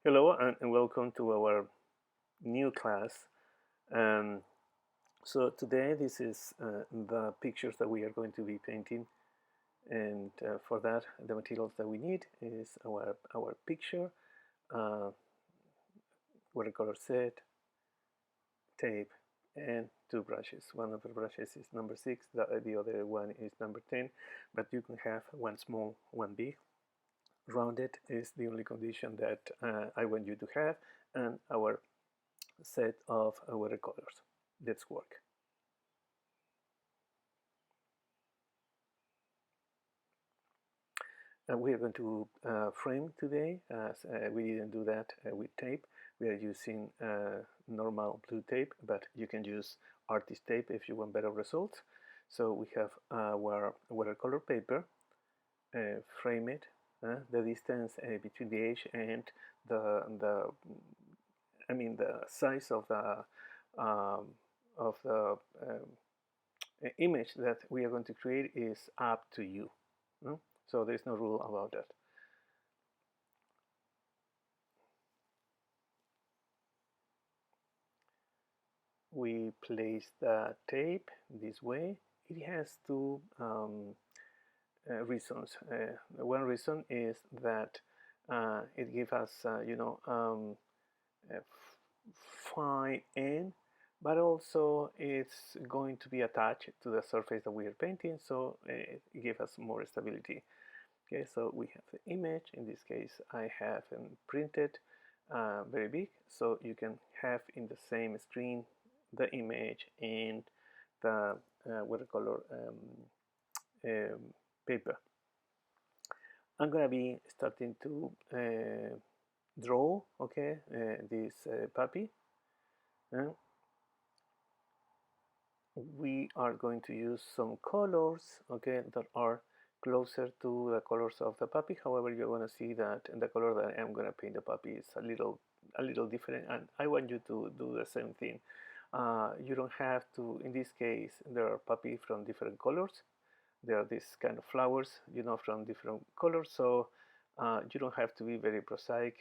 Hello and welcome to our new class. Um, so today this is the pictures that we are going to be painting, and for that the materials that we need is our picture, uh, watercolor set, tape, and two brushes. One of the brushes is number 6, the other one is number 10, but you can have one small, one big. Rounded is the only condition that I want you to have, and our set of watercolors. Let's work. We are going to frame today, as we didn't do that with tape. We are using normal blue tape, but you can use artist tape if you want better results. So we have our watercolor paper, frame it. The distance between the edge and the the size um, of the image that we are going to create is up to you. So there's no rule about that. We place the tape this way. It has two reasons. One reason is that it gives us, a fine end, but also it's going to be attached to the surface that we are painting, so it gives us more stability. Okay, so we have the image. In this case, I have printed very big, so you can have in the same screen the image and the watercolor um, paper. I'm gonna be starting to draw, okay, this puppy. Uh, we are going to use some colors, okay, that are closer to the colors of the puppy. However, you're going to see that the color that I'm going to paint the puppy is a little different, and I want you to do the same thing. You don't have to. In this case, there are puppy from different colors. There are these kind of flowers, from different colors. So you don't have to be very precise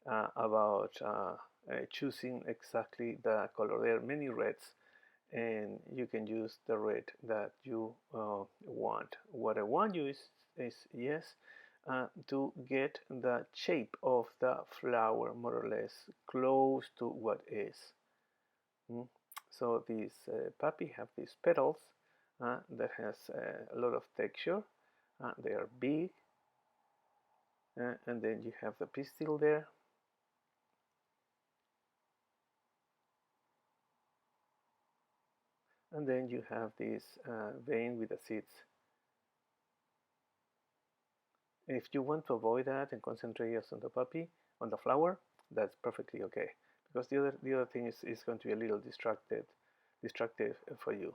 about choosing exactly the color. There are many reds, and you can use the red that you want. What I want you is yes, to get the shape of the flower more or less close to what is. Mm. So this puppy have these petals that has a lot of texture. They are big, and then you have the pistil there. And then you have this vein with the seeds. If you want to avoid that and concentrate just on the puppy, on the flower, that's perfectly okay. Because the other thing is going to be a little destructive for you.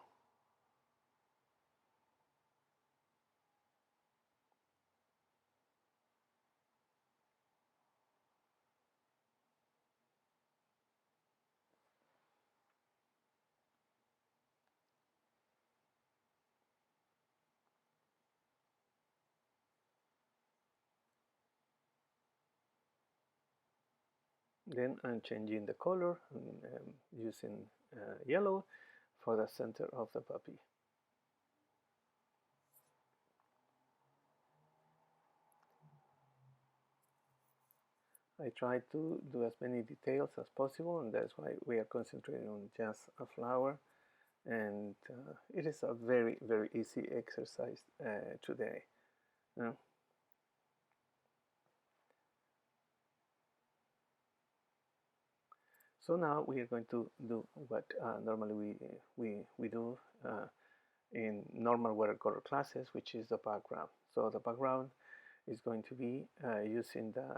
Then I'm changing the color and using yellow for the center of the puppy. I try to do as many details as possible, and that's why we are concentrating on just a flower. And it is a very, very easy exercise today. Uh, so now we are going to do what normally we do in normal watercolor classes, which is the background. So the background is going to be using the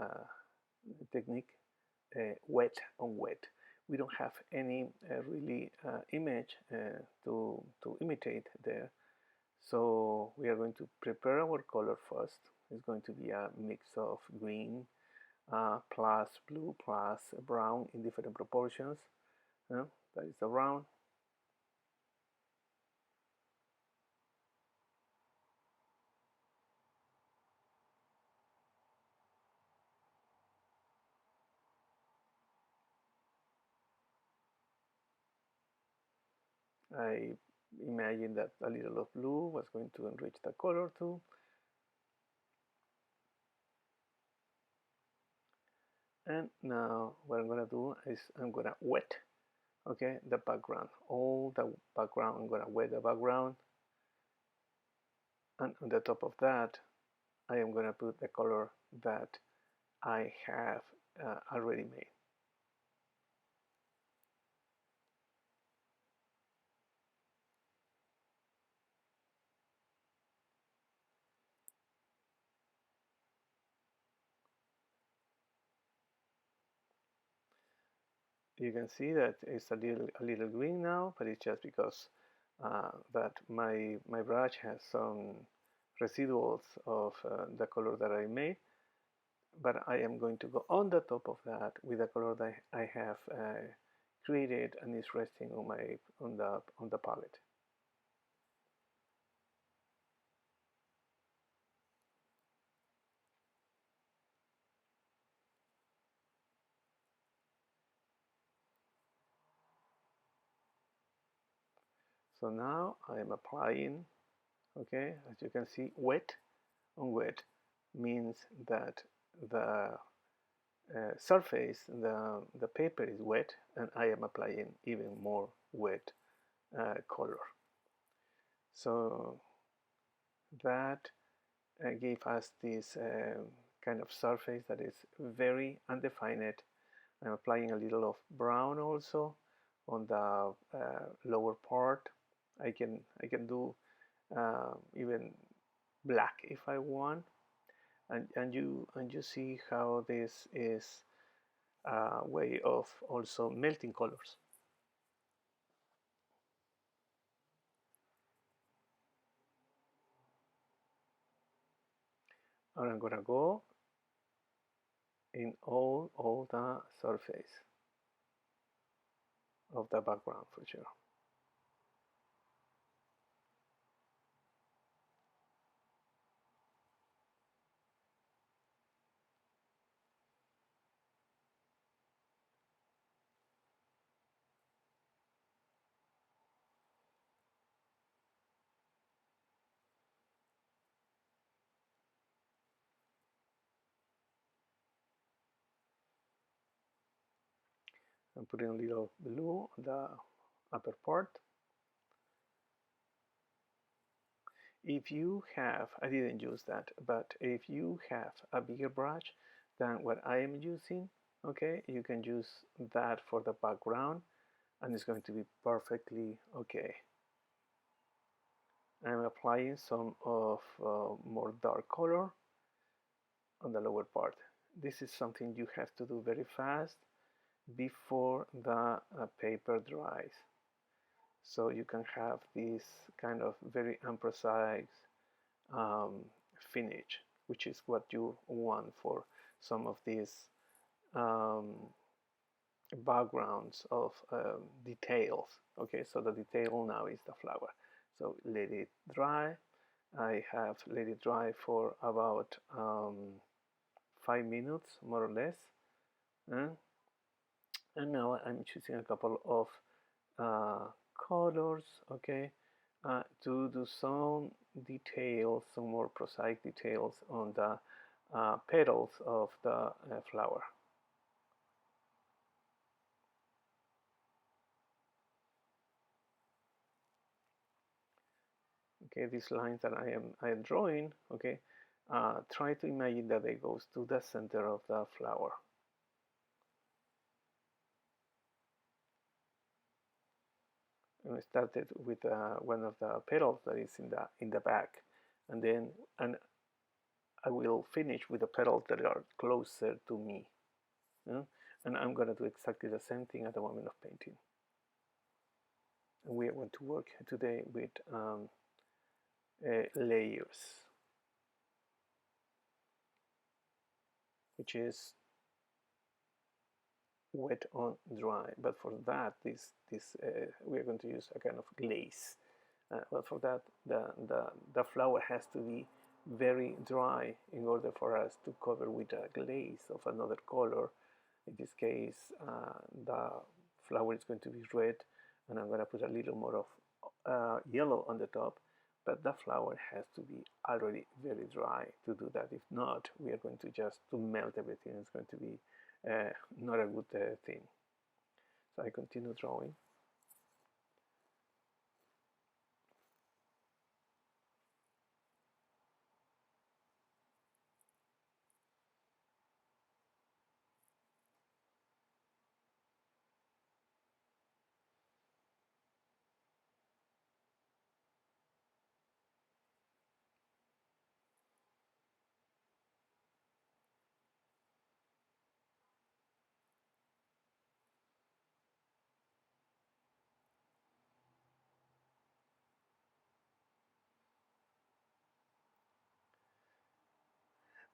technique wet on wet. We don't have any really image to imitate there. So we are going to prepare our color first. It's going to be a mix of green plus blue plus brown in different proportions. That is the brown. I imagined that a little of blue was going to enrich the color too. And now what I'm going to do is I'm going to wet, okay, the background. All the background, I'm going to wet the background. And on the top of that, I am going to put the color that I have already made. You can see that it's a little green now, but it's just because that my brush has some residuals of the color that I made. But I am going to go on the top of that with the color that I have created and is resting on the palette. So now I am applying, okay, as you can see, wet on wet means that the surface, the paper is wet, and I am applying even more wet color. So that gave us this kind of surface that is very undefined. I'm applying a little of brown also on the lower part. I can do even black if I want, and you see how this is a way of also melting colors. And I'm gonna go in all the surface of the background for sure. I'm putting a little blue on the upper part. If you have, I didn't use that, but if you have a bigger brush than what I am using, okay, you can use that for the background and it's going to be perfectly okay. I'm applying some of more dark color on the lower part. This is something you have to do very fast before the paper dries. So you can have this kind of very imprecise um, finish, which is what you want for some of these um, backgrounds of details. Okay, so the detail now is the flower. So let it dry. I have let it dry for about 5 minutes, more or less. Uh, and now I'm choosing a couple of colors, okay, to do some details, some more prosaic details on the petals of the flower. Okay, these lines that I am drawing, okay, try to imagine that they goes to the center of the flower. And I started with one of the petals that is in the back, and I will finish with the petals that are closer to me. Yeah? And I'm going to do exactly the same thing at the moment of painting. And we are going to work today with layers, which is wet on dry. But for that, this we are going to use a kind of glaze. But for that, the flower has to be very dry in order for us to cover with a glaze of another color. In this case, the flower is going to be red, and I'm going to put a little more of yellow on the top, but the flower has to be already very dry to do that. If not, we are going to just to melt everything. It's going to be not a good thing. So I continue drawing.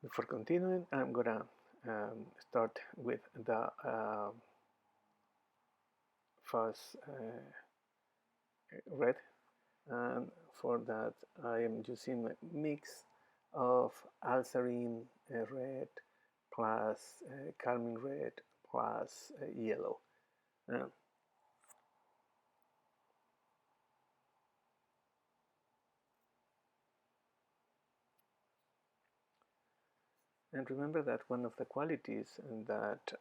Before continuing, I'm gonna start with the first red, and for that I am using a mix of Alzarine red plus Carmine red plus yellow. Uh, and remember that one of the qualities that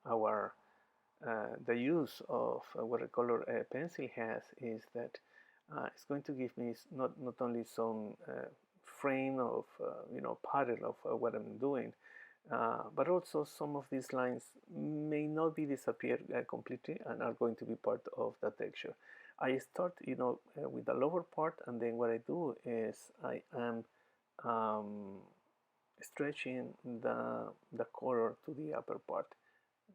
our the use of a watercolor pencil has is that it's going to give me not only some frame of pattern of what I'm doing, but also some of these lines may not be disappeared completely and are going to be part of the texture. I start with the lower part, and then what I do is I am um, stretching the color to the upper part.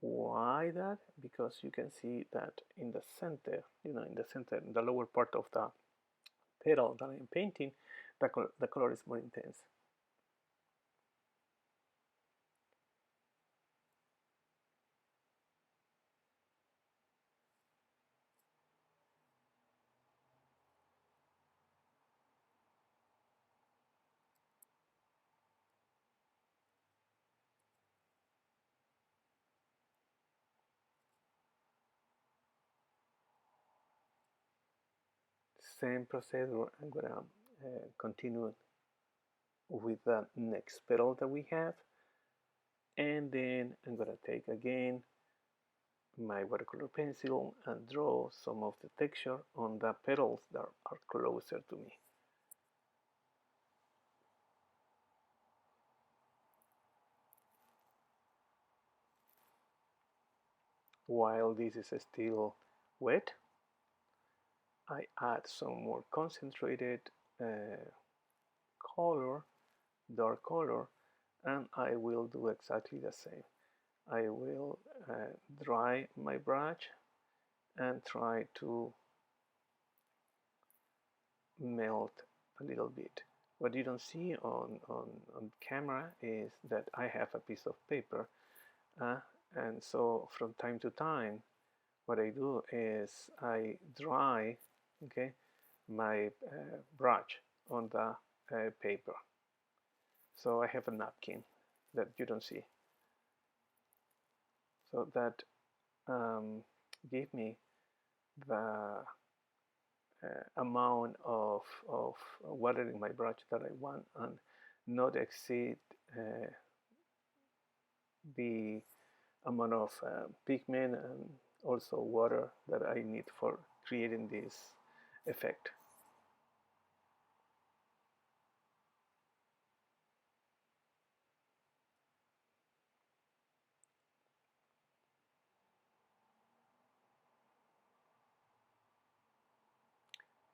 Why that? Because you can see that in the center, in the lower part of the petal that I'm painting, the color is more intense. Same procedure, I'm gonna continue with the next petal that we have, and then I'm gonna take again my watercolor pencil and draw some of the texture on the petals that are closer to me. While this is still wet, I add some more concentrated color, dark color, and I will do exactly the same. I will dry my brush and try to melt a little bit. What you don't see on camera is that I have a piece of paper, and so from time to time what I do is I dry, okay, my brush on the paper. So I have a napkin that you don't see. So that gave me the amount of water in my brush that I want and not exceed the amount of pigment and also water that I need for creating this effect.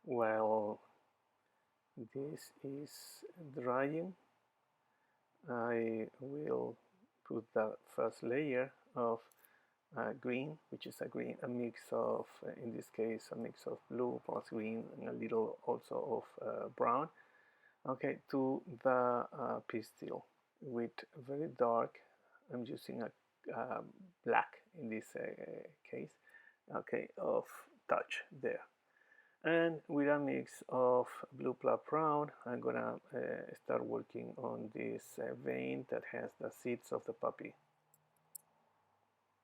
While this is drying, I will put the first layer of green, which is a mix of, in this case, a mix of blue plus green and a little also of brown, okay, to the pistil with very dark. I'm using a black in this case, okay, of touch there. And with a mix of blue plus brown, I'm gonna start working on this vein that has the seeds of the poppy.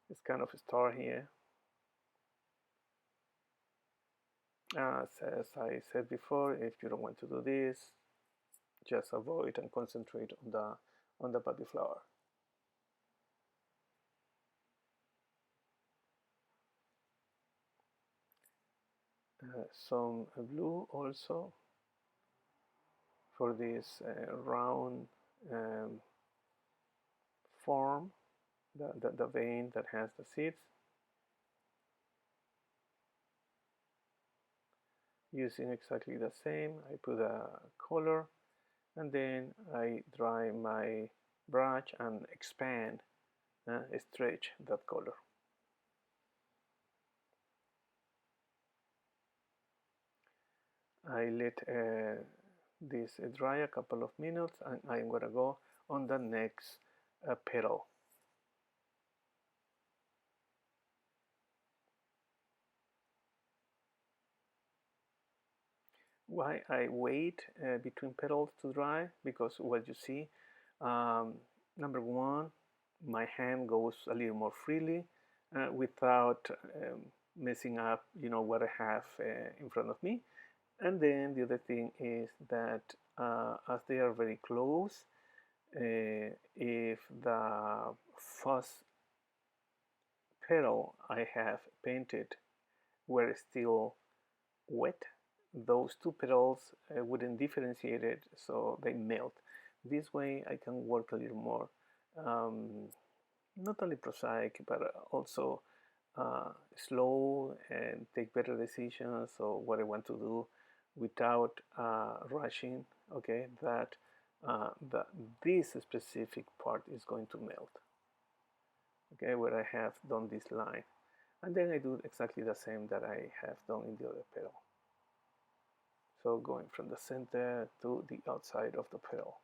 It's kind of a star here. As I said before, if you don't want to do this, just avoid and concentrate on the puppy flower. Some blue also for this round um, form, the vein that has the seeds. Using exactly the same, I put a color and then I dry my brush and expand, stretch that color. I let this dry a couple of minutes and I'm gonna go on the next petal. Why I wait between petals to dry? Because what you see, um, number one, my hand goes a little more freely without messing up, what I have in front of me. And then the other thing is that as they are very close, if the first petal I have painted were still wet, those two petals wouldn't differentiate it, so they melt. This way I can work a little more, um, not only prosaic, but also slow and take better decisions. So what I want to do without rushing, okay, that this specific part is going to melt, okay, where I have done this line. And then I do exactly the same that I have done in the other petal. So going from the center to the outside of the petal.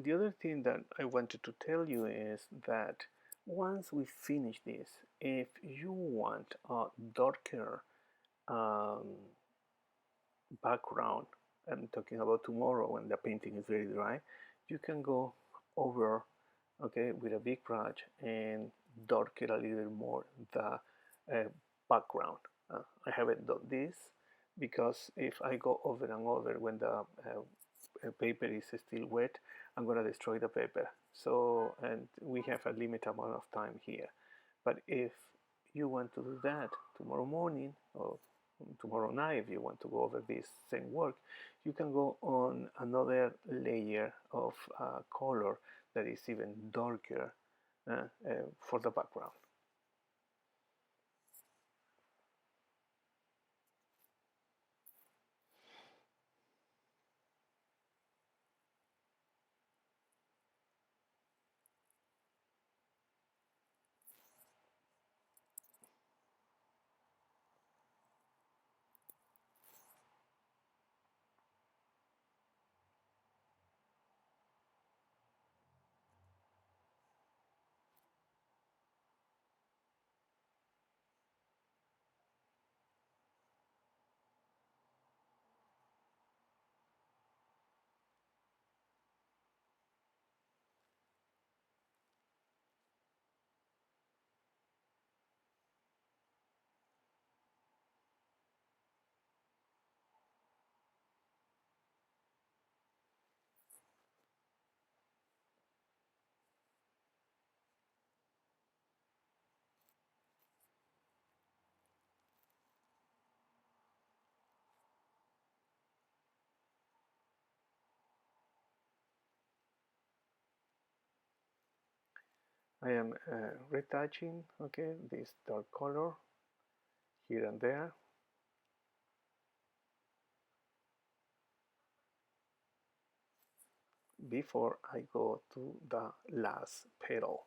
The other thing that I wanted to tell you is that once we finish this, if you want a darker um, background, I'm talking about tomorrow when the painting is very dry, you can go over, okay, with a big brush and darken a little more the background. I haven't done this because if I go over and over when the paper is still wet, I'm going to destroy the paper. So, and we have a limited amount of time here. But if you want to do that tomorrow morning or tomorrow night, if you want to go over this same work, you can go on another layer of color that is even darker for the background. I am retouching, okay, this dark color here and there. before I go to the last petal.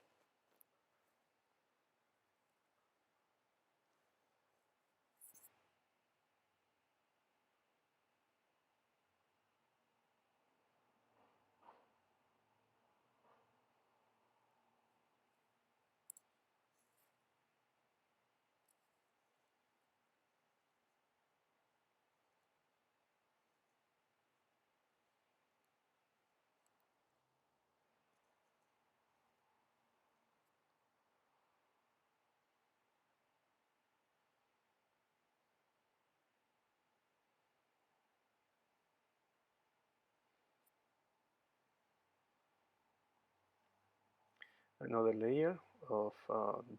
Another layer of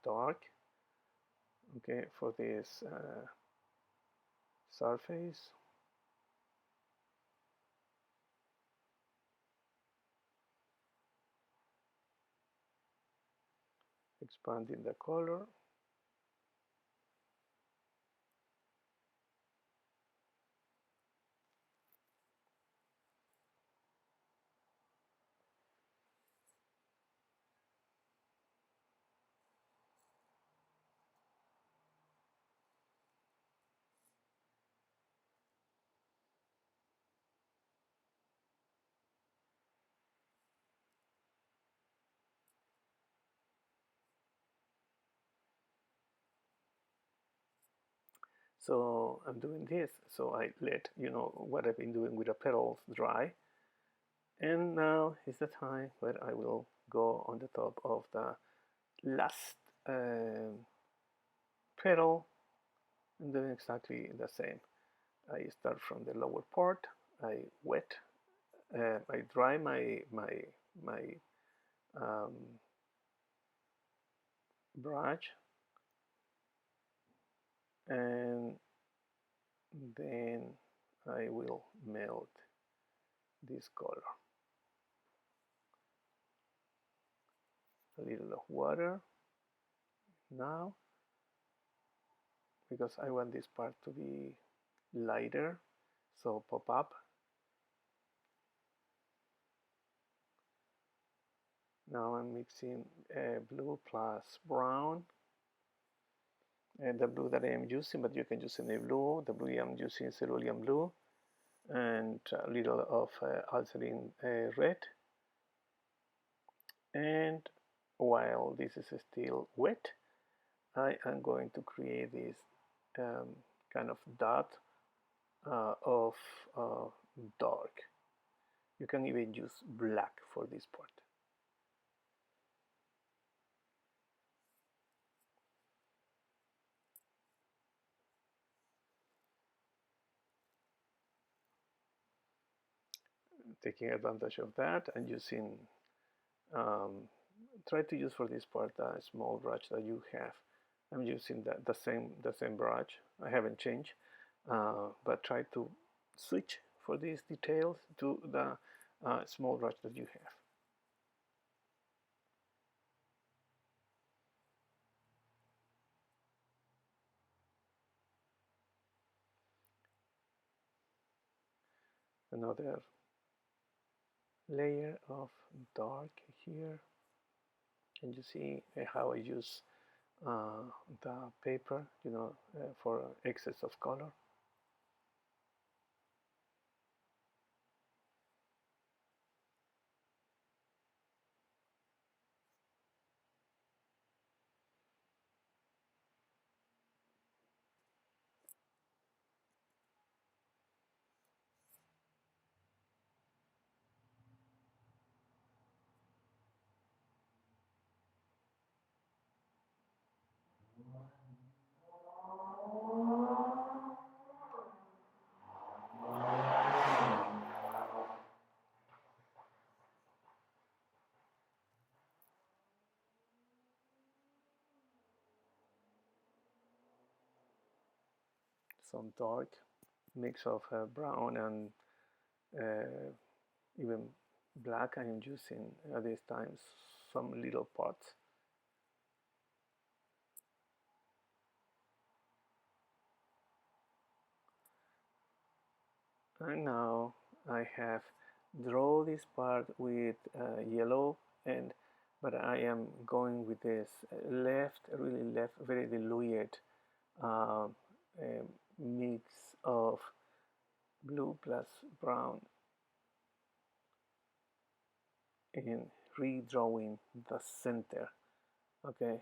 dark, okay, for this surface. Expanding the color. So I'm doing this, so I let what I've been doing with the petals dry, and now is the time where I will go on the top of the last petal and doing exactly the same. I start from the lower part, I wet, I dry my um, brush, and then I will melt this color. A little of water now, because I want this part to be lighter, so pop up. Now I'm mixing blue plus brown, and the blue that I am using, but you can use any blue. The blue I'm using is cerulean blue, and a little of ultramarine red. And while this is still wet, I am going to create this kind of dot of dark. You can even use black for this part. Taking advantage of that and using, try to use for this part a small brush that you have. I'm using the same brush. I haven't changed, but try to switch for these details to the small brush that you have. Another layer of dark here, and you see how I use the paper, for excess of color. Some dark mix of brown and even black. I am using at this time some little pots. And now I have draw this part with yellow, and but I am going with this left, really left, very diluted uh, mix of blue plus brown in redrawing the center, okay,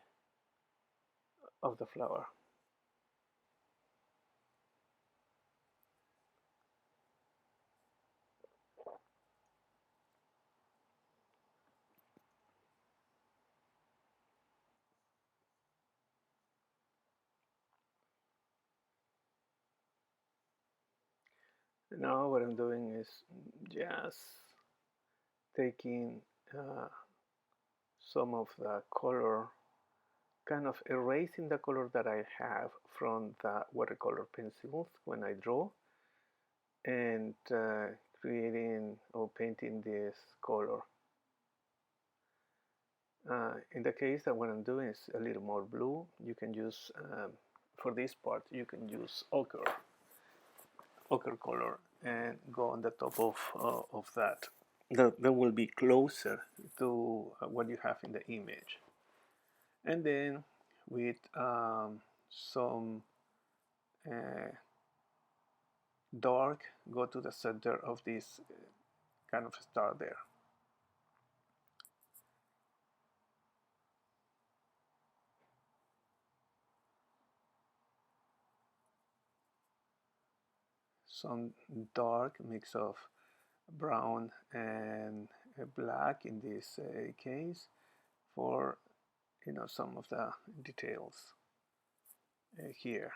of the flower. Now what I'm doing is just taking uh, some of the color, kind of erasing the color that I have from the watercolor pencils when I draw, and creating or painting this color. In the case that what I'm doing is a little more blue, you can use, for this part, you can use ochre color, and go on the top of that. That will be closer to what you have in the image. And then with some uh, dark, go to the center of this kind of star there. Some dark mix of brown and black in this case for some of the details here.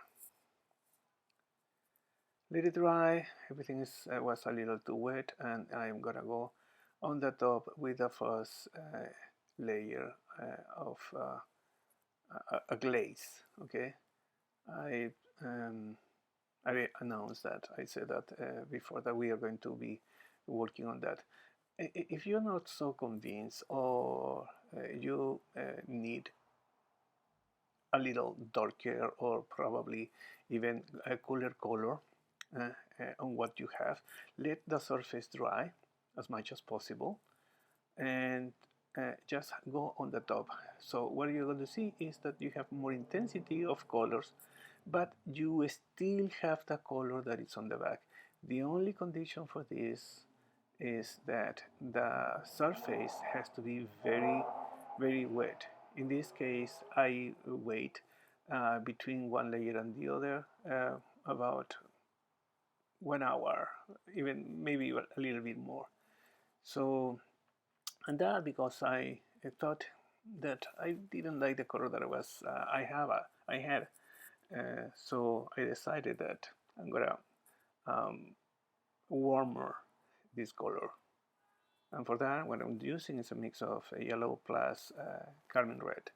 Let it dry. Everything was a little too wet, and I'm gonna go on the top with the first layer of a glaze. Okay, I um, I announced that. I said that before, that we are going to be working on that. If you're not so convinced, or you need a little darker, or probably even a cooler color on what you have, let the surface dry as much as possible, and just go on the top. So what you're going to see is that you have more intensity of colors, but you still have the color that is on the back. The only condition for this is that the surface has to be very, very wet. In this case, I wait between one layer and the other about 1 hour, even maybe a little bit more. So, and that because I thought that I didn't like the color that I had. So I decided that I'm gonna um, warmer this color. And for that, what I'm using is a mix of yellow plus carmine red.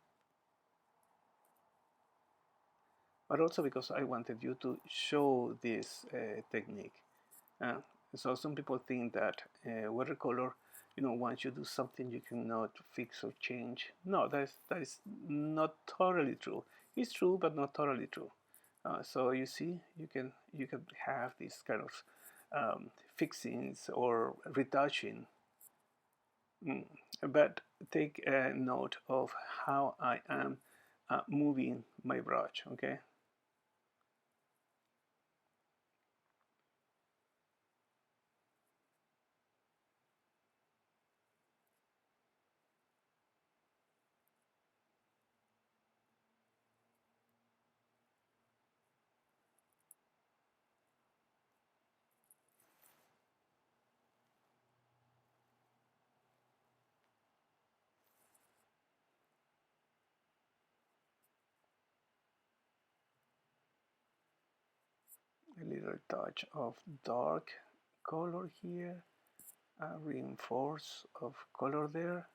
But also because I wanted you to show this technique. Uh, so some people think that watercolor, once you do something, you cannot fix or change. No, that is not totally true. It's true, but not totally true. So you see, you can have these kind of fixings or retouching. But take a note of how I am moving my brush, okay? A little touch of dark color here, a reinforce of color there,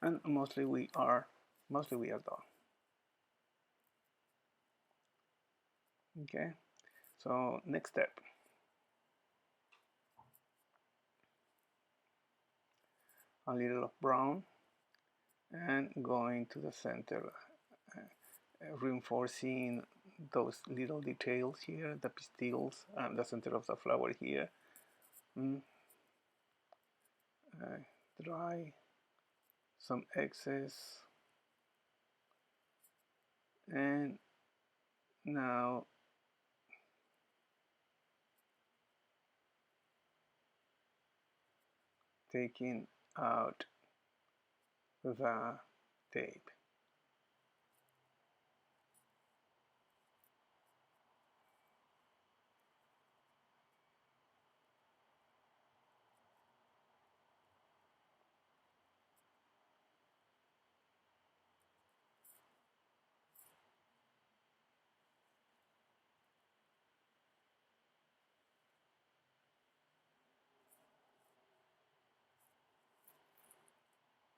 and mostly we are done. Okay, so next step, a little of brown, and going to the center, reinforcing those little details here, the pistils, and the center of the flower here. Mm. dry some excess, and now taking out the tape.